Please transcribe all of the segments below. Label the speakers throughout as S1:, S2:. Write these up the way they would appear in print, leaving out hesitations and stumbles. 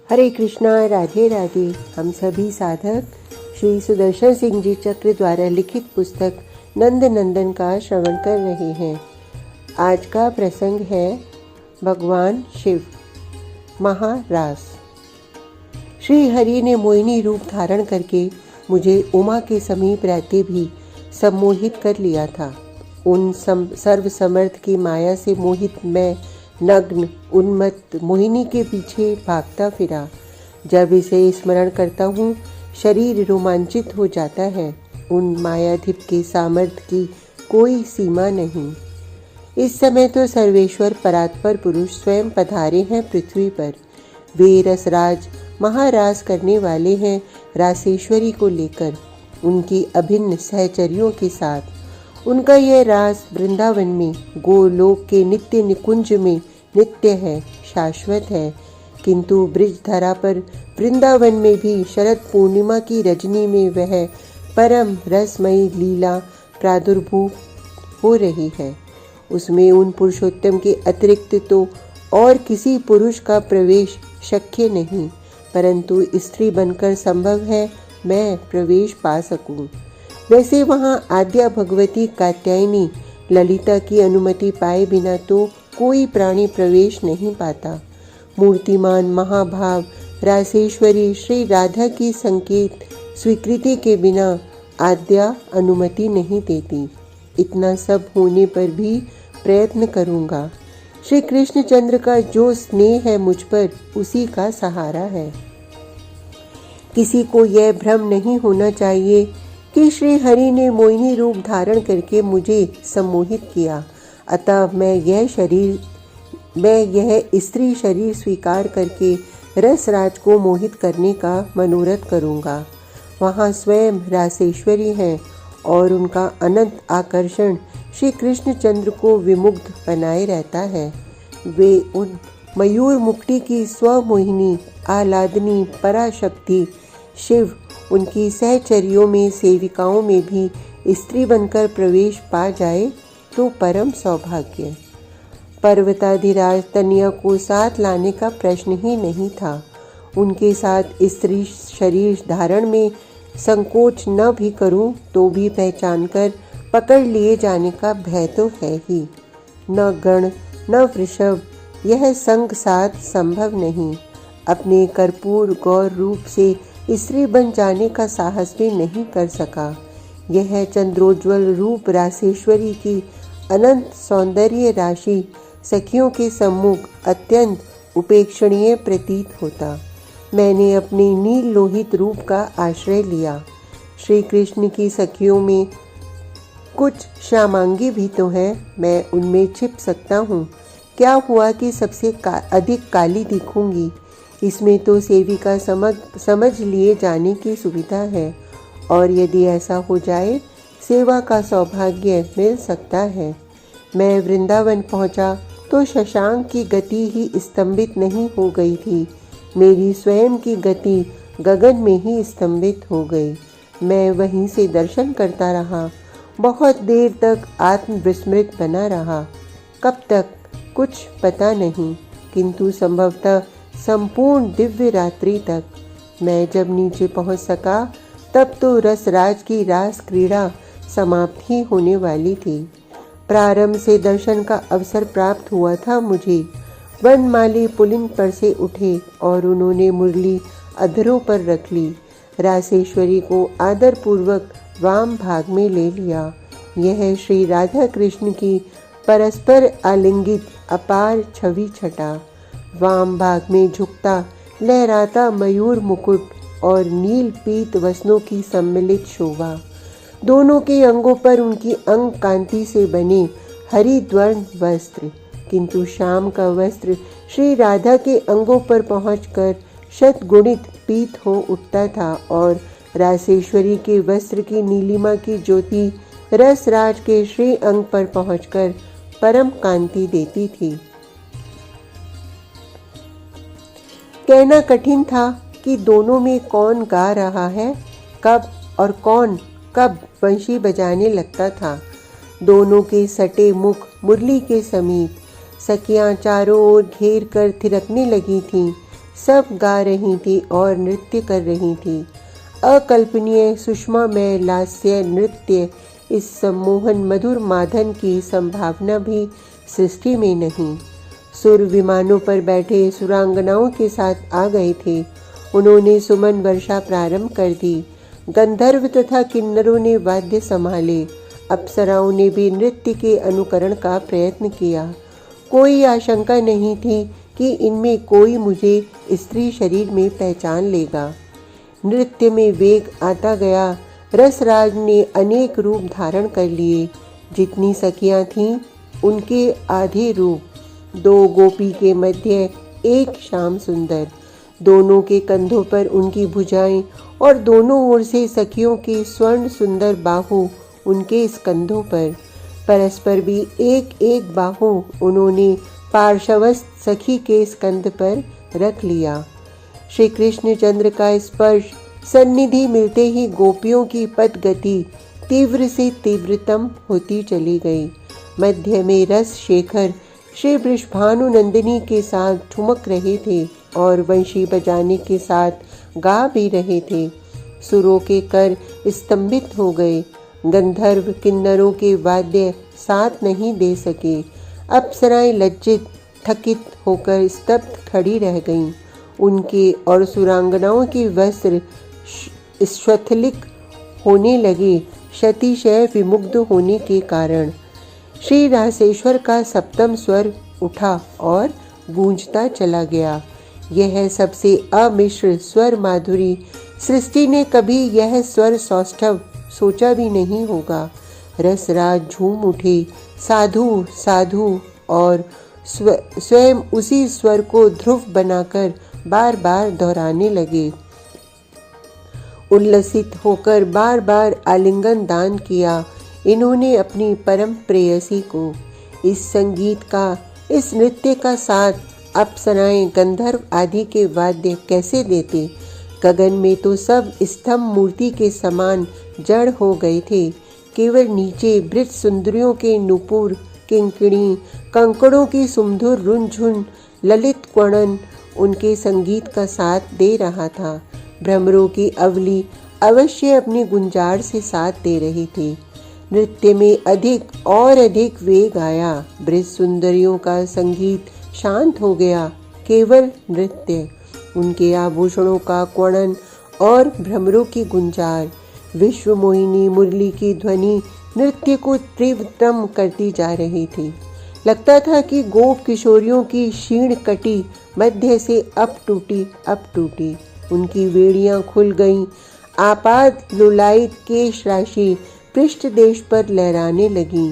S1: हरे कृष्णा, राधे राधे। हम सभी साधक श्री सुदर्शन सिंह जी चक्र द्वारा लिखित पुस्तक नंद नंदन का श्रवण कर रहे हैं। आज का प्रसंग है भगवान शिव महारास। श्री हरि ने मोहिनी रूप धारण करके मुझे उमा के समीप रहते भी सम्मोहित कर लिया था। उन सर्वसमर्थ की माया से मोहित मैं नग्न उन्मत्त मोहिनी के पीछे भागता फिरा। जब इसे स्मरण करता हूँ, शरीर रोमांचित हो जाता है। उन मायाधिप के सामर्थ्य की कोई सीमा नहीं। इस समय तो सर्वेश्वर परात्पर पुरुष स्वयं पधारे हैं पृथ्वी पर। वे रसराज महारास करने वाले हैं रासेश्वरी को लेकर, उनकी अभिन्न सहचर्यों के साथ। उनका यह रास वृंदावन में गोलोक के नित्य निकुंज में नित्य है, शाश्वत है। किंतु ब्रिजधरा पर वृंदावन में भी शरद पूर्णिमा की रजनी में वह परम रसमयी लीला प्रादुर्भूत हो रही है। उसमें उन पुरुषोत्तम के अतिरिक्त तो और किसी पुरुष का प्रवेश शक्य नहीं, परंतु स्त्री बनकर संभव है मैं प्रवेश पा सकूं। वैसे वहाँ आद्या भगवती कात्यायनी ललिता की अनुमति पाए बिना तो कोई प्राणी प्रवेश नहीं पाता। मूर्तिमान महाभाव रासेश्वरी श्री राधा की संकेत स्वीकृति के बिना आद्या अनुमति नहीं देती। इतना सब होने पर भी प्रयत्न करूँगा। श्री कृष्णचंद्र का जो स्नेह है मुझ पर, उसी का सहारा है। किसी को यह भ्रम नहीं होना चाहिए कि श्री हरि ने मोहिनी रूप धारण करके मुझे सम्मोहित किया, अतः मैं यह स्त्री शरीर स्वीकार करके रसराज को मोहित करने का मनोरथ करूँगा। वहाँ स्वयं रासेश्वरी है और उनका अनंत आकर्षण श्री कृष्णचंद्र को विमुग्ध बनाए रहता है। वे उन मयूर मुक्ति की स्वमोहिनी आह्लादनी पराशक्ति शिव उनकी सहचर्यों में सेविकाओं में भी स्त्री बनकर प्रवेश पा जाए तो परम सौभाग्य। पर्वताधिराज तनया को साथ लाने का प्रश्न ही नहीं था। उनके साथ स्त्री शरीर धारण में संकोच न भी करूं तो भी पहचान कर पकड़ लिए जाने का भय तो है ही। न गण न वृषभ, यह संग साथ संभव नहीं। अपने कर्पूर गौर रूप से स्त्री बन जाने का साहस भी नहीं कर सका। यह चंद्रोज्वल रूप रासेश्वरी की अनंत सौंदर्य राशि सखियों के सम्मुख अत्यंत उपेक्षणीय प्रतीत होता। मैंने अपने नील लोहित रूप का आश्रय लिया। श्री कृष्ण की सखियों में कुछ श्यामांगी भी तो हैं, मैं उनमें छिप सकता हूँ। क्या हुआ कि सबसे अधिक काली दिखूंगी। इसमें तो सेविका समझ लिए जाने की सुविधा है, और यदि ऐसा हो जाए सेवा का सौभाग्य मिल सकता है। मैं वृंदावन पहुंचा तो शशांक की गति ही स्तंभित नहीं हो गई थी, मेरी स्वयं की गति गगन में ही स्तंभित हो गई। मैं वहीं से दर्शन करता रहा, बहुत देर तक आत्मविस्मृत बना रहा। कब तक कुछ पता नहीं, किंतु संभवतः संपूर्ण दिव्य रात्रि तक। मैं जब नीचे पहुंच सका तब तो रसराज की रास क्रीड़ा समाप्त ही होने वाली थी। प्रारंभ से दर्शन का अवसर प्राप्त हुआ था मुझे। वनमाली पुलिन पर से उठे और उन्होंने मुरली अधरों पर रख ली। रासेश्वरी को आदर पूर्वक वाम भाग में ले लिया। यह श्री राधा कृष्ण की परस्पर आलिंगित अपार छवि छटा। वाम भाग में झुकता लहराता मयूर मुकुट और नील पीत वसनों की सम्मिलित शोभा। दोनों के अंगों पर उनकी अंग कांति से बने हरिद्वर्ण वस्त्र, किंतु शाम का वस्त्र श्री राधा के अंगों पर पहुंचकर शतगुणित पीत हो उठता था, और रासेश्वरी के वस्त्र की नीलिमा की ज्योति रसराज के श्री अंग पर पहुंचकर परम कांति देती थी। कहना कठिन था कि दोनों में कौन गा रहा है कब, और कौन कब बंशी बजाने लगता था। दोनों के सटे मुख मुरली के समीप, सखियां चारों ओर घेर कर थिरकने लगी थीं। सब गा रही थी और नृत्य कर रही थी। अकल्पनीय सुषमामय लास्य नृत्य, इस सम्मोहन मधुर माधन की संभावना भी सृष्टि में नहीं। सुर विमानों पर बैठे सुरांगनाओं के साथ आ गए थे। उन्होंने सुमन वर्षा प्रारंभ कर दी। गंधर्व तथा किन्नरों ने वाद्य संभाले। अप्सराओं ने भी नृत्य के अनुकरण का प्रयत्न किया। कोई आशंका नहीं थी कि इनमें कोई मुझे स्त्री शरीर में पहचान लेगा। नृत्य में वेग आता गया। रसराज ने अनेक रूप धारण कर लिए। जितनी सखियां थीं उनके आधे रूप। दो गोपी के मध्य एक श्याम सुंदर, दोनों के कंधों पर उनकी भुजाएं और दोनों ओर से सखियों के स्वर्ण सुंदर बाहु उनके स्कंधों पर। परस्पर भी एक एक बाहु उन्होंने पार्श्वस्थ सखी के स्कंध पर रख लिया। श्री कृष्णचंद्र का स्पर्श सन्निधि मिलते ही गोपियों की पद गति तीव्र से तीव्रतम होती चली गई। मध्य में रस शेखर श्री वृषभानुनंदिनी के साथ ठुमक रहे थे और वंशी बजाने के साथ गा भी रहे थे। सुरों के कर स्तंभित हो गए। गंधर्व किन्नरों के वाद्य साथ नहीं दे सके। अप्सराएं लज्जित थकित होकर स्तब्ध खड़ी रह गईं। उनके और सुरांगनाओं के वस्त्र स्वथलिक होने लगे, शतिशय विमुग्ध होने के कारण। श्री रासेश्वर का सप्तम स्वर उठा और गूंजता चला गया। यह सबसे अमिश्र स्वर माधुरी, सृष्टि ने कभी यह स्वर सौष्ठव सोचा भी नहीं होगा। रसराज झूम उठे, साधु साधु, और स्वयं उसी स्वर को ध्रुव बनाकर बार बार दोहराने लगे। उल्लसित होकर बार बार आलिंगन दान किया इन्होंने अपनी परम प्रेयसी को। इस संगीत का, इस नृत्य का साथ अप्सराएं गंधर्व आदि के वाद्य कैसे देते। गगन में तो सब स्तंभ मूर्ति के समान जड़ हो गए थे। केवल नीचे वृद्ध सुंदरियों के नुपुर, किंकिणी, कंकड़ों की सुमधुर रुनझुन, ललित क्वणन उनके संगीत का साथ दे रहा था। भ्रमरों की अवली अवश्य अपनी गुंजार से साथ दे रही थी। नृत्य में अधिक और अधिक वेग आया। वृद्ध सुंदरियों का संगीत शांत हो गया। केवल नृत्य, उनके आभूषणों का क्वणन और भ्रमरों की गुंजार, विश्व मोहिनी मुरली की ध्वनि नृत्य को तीव्रतम करती जा रही थी। लगता था कि गोप किशोरियों की क्षीण कटी मध्य से अब टूटी। उनकी वेड़ियां खुल गईं। आपात लुलायित केश राशि पृष्ठ देश पर लहराने लगी।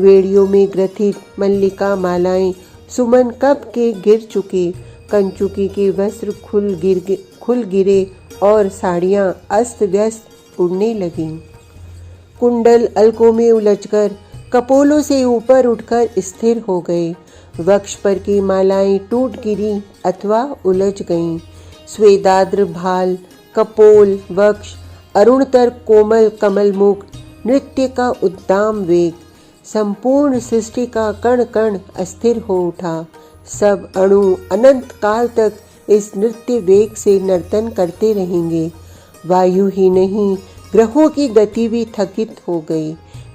S1: वेड़ियों में ग्रथित मल्लिका मालाएं सुमन कब के गिर चुके। कंचुकी के वस्त्र खुल गिरे और साड़ियां अस्त व्यस्त उड़ने लगीं। कुंडल अलकों में उलझकर कपोलों से ऊपर उठकर स्थिर हो गए। वक्ष पर की मालाएं टूट गिरी अथवा उलझ गईं। स्वेदाद्र भाल, कपोल, वक्ष, अरुणतर कोमल कमल मुख, नृत्य का उद्दाम वेग, संपूर्ण सृष्टि का कण कण अस्थिर हो उठा। सब अणु अनंत काल तक इस नृत्य वेग से नर्तन करते रहेंगे। वायु ही नहीं, ग्रहों की गति भी थकित हो गई।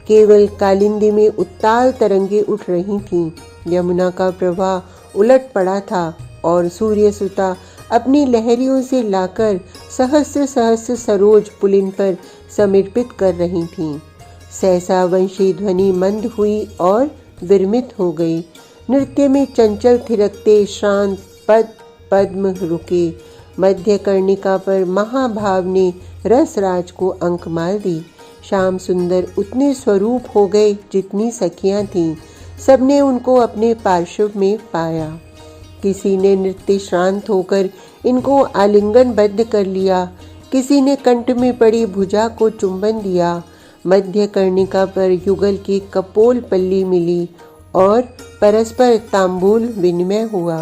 S1: केवल कालिंदी में उत्ताल तरंगे उठ रही थीं। यमुना का प्रवाह उलट पड़ा था और सूर्यसुता अपनी लहरियों से लाकर सहस्र सहस्र सरोज पुलिन पर समर्पित कर रही थीं। सहसा वंशी ध्वनि मंद हुई और विरमित हो गई। नृत्य में चंचल थिरकते श्रांत पद पद्म रुके। मध्य कर्णिका पर महाभाव ने रसराज को अंकमाल दी। श्याम सुंदर उतने स्वरूप हो गए जितनी सखियां थीं। सबने उनको अपने पार्श्व में पाया। किसी ने नृत्य श्रांत होकर इनको आलिंगनबद्ध कर लिया। किसी ने कंठ में पड़ी भुजा को चुंबन दिया। मध्य कर्णिका पर युगल की कपोल पल्ली मिली और परस्पर तांबूल विनिमय हुआ।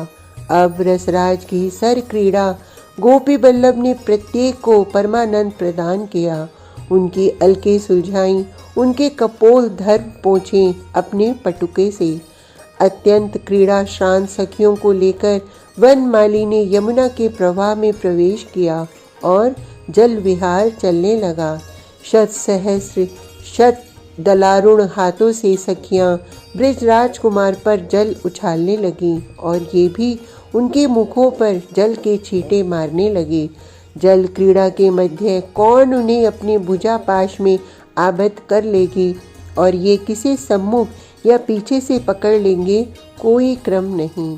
S1: अब रसराज की सर क्रीड़ा गोपी बल्लभ ने प्रत्येक को परमानंद प्रदान किया। उनकी अलके सुलझाई, उनके कपोल धर पोंछे अपने पटुके से। अत्यंत क्रीड़ा श्रांत सखियों को लेकर वन माली ने यमुना के प्रवाह में प्रवेश किया और जल विहार चलने लगा। शत सहस्र शत दलारुण हाथों से सखियां ब्रज राजकुमार पर जल उछालने लगी और ये भी उनके मुखों पर जल के छींटे मारने लगे। जल क्रीड़ा के मध्य कौन उन्हें अपने भुजा पाश में आबद्ध कर लेगी और ये किसे सम्मुख या पीछे से पकड़ लेंगे, कोई क्रम नहीं।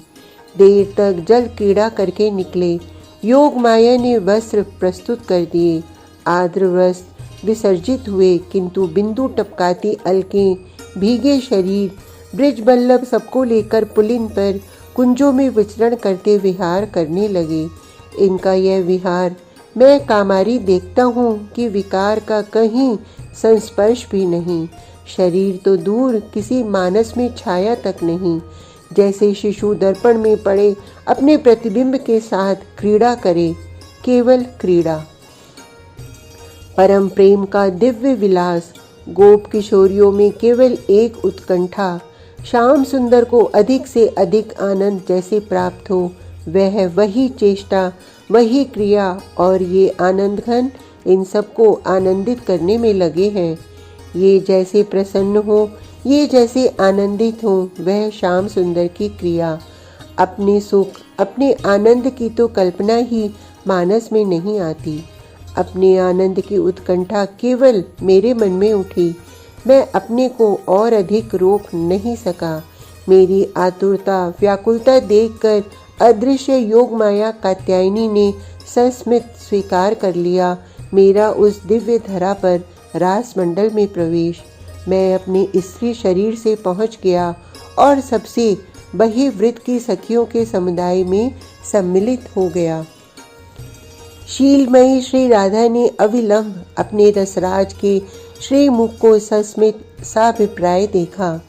S1: देर तक जल क्रीड़ा करके निकले। योग माया ने वस्त्र प्रस्तुत कर दिए। आर्द्र वस्त्र विसर्जित हुए, किंतु बिंदु टपकाती अलकें, भीगे शरीर, ब्रज बल्लभ सबको लेकर पुलिन पर कुंजों में विचरण करते विहार करने लगे। इनका यह विहार मैं कामारी देखता हूँ कि विकार का कहीं संस्पर्श भी नहीं। शरीर तो दूर, किसी मानस में छाया तक नहीं। जैसे शिशु दर्पण में पड़े अपने प्रतिबिंब के साथ क्रीड़ा करे, केवल क्रीड़ा। परम प्रेम का दिव्य विलास। गोप किशोरियों में केवल एक उत्कंठा। श्याम सुंदर को अधिक से अधिक आनंद जैसे प्राप्त हो, वह वही चेष्टा, वही क्रिया और ये आनंद घन इन सबको आनंदित करने में लगे हैं। ये जैसे प्रसन्न हो, ये जैसे आनंदित हो, वह श्याम सुंदर की क्रिया। अपने सुख, अपने आनंद की तो कल्पना ही मानस में नहीं आती। अपने आनंद की उत्कंठा केवल मेरे मन में उठी। मैं अपने को और अधिक रोक नहीं सका। मेरी आतुरता, व्याकुलता देखकर अदृश्य योग माया कात्यायनी ने सस्मित स्वीकार कर लिया मेरा उस दिव्य धरा पर रास मंडल में प्रवेश। मैं अपने स्त्री शरीर से पहुंच गया और सबसे बहिर्वृत्त की सखियों के समुदाय में सम्मिलित हो गया। शीलमयी श्री राधा ने अविलंब अपने रसराज के श्रीमुख को सस्मित साभिप्राय देखा।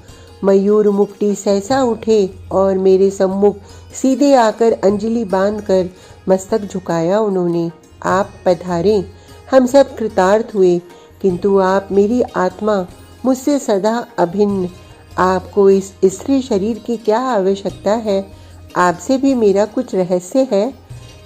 S1: मयूर मुक्ति सहसा उठे और मेरे सम्मुख सीधे आकर अंजलि बांधकर मस्तक झुकाया उन्होंने। आप पधारें। हम सब कृतार्थ हुए, किंतु आप मेरी आत्मा, मुझसे सदा अभिन्न। आपको इस स्त्री शरीर की क्या आवश्यकता है? आपसे भी मेरा कुछ रहस्य है।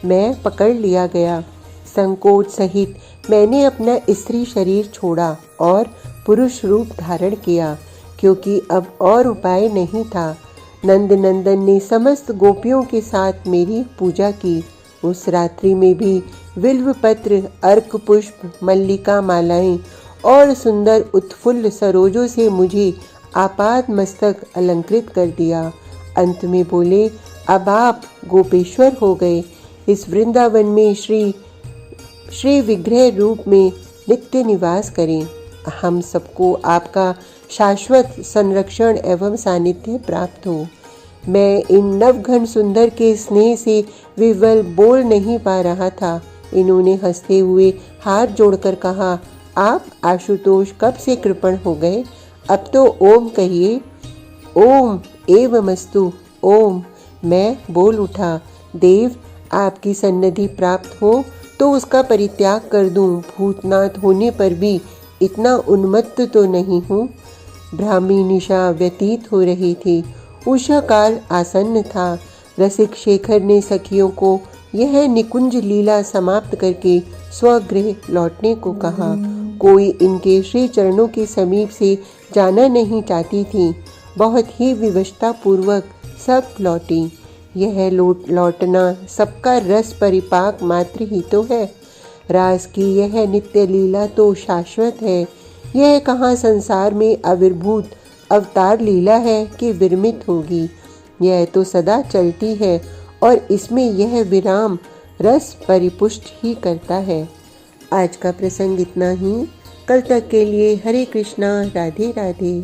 S1: मैं पकड़ लिया गया। संकोच सहित मैंने अपना स्त्री शरीर छोड़ा और पुरुष रूप धारण किया, क्योंकि अब और उपाय नहीं था। नंद नंदन ने समस्त गोपियों के साथ मेरी पूजा की। उस रात्रि में भी बिल्व पत्र, अर्क पुष्प, मल्लिका मालाएं और सुंदर उत्फुल्ल सरोजों से मुझे आपाद मस्तक अलंकृत कर दिया। अंत में बोले, अब आप गोपेश्वर हो गए। इस वृंदावन में श्री विग्रह रूप में नित्य निवास करें। हम सबको आपका शाश्वत संरक्षण एवं सानिध्य प्राप्त हो। मैं इन नवघन सुंदर के स्नेह से विवल बोल नहीं पा रहा था। इन्होंने हंसते हुए हाथ जोड़कर कहा, आप आशुतोष कब से कृपण हो गए? अब तो ओम कहिए। ओम एवमस्तु। ओम। मैं बोल उठा, देव, आपकी सन्निधि प्राप्त हो तो उसका परित्याग कर दूं। भूतनाथ होने पर भी इतना उन्मत्त तो नहीं हूँ। ब्राह्मी निशा व्यतीत हो रही थी। उषा काल आसन्न था। रसिक शेखर ने सखियों को यह निकुंज लीला समाप्त करके स्वगृह लौटने को कहा। कोई इनके श्री चरणों के समीप से जाना नहीं चाहती थी। बहुत ही विवशता पूर्वक सब लौटी। यह लौटना सबका रस परिपाक मात्र ही तो है। रास की यह नित्य लीला तो शाश्वत है। यह कहाँ संसार में आविर्भूत अवतार लीला है कि विरमित होगी। यह तो सदा चलती है और इसमें यह विराम रस परिपुष्ट ही करता है। आज का प्रसंग इतना ही। कल तक के लिए हरे कृष्णा, राधे राधे।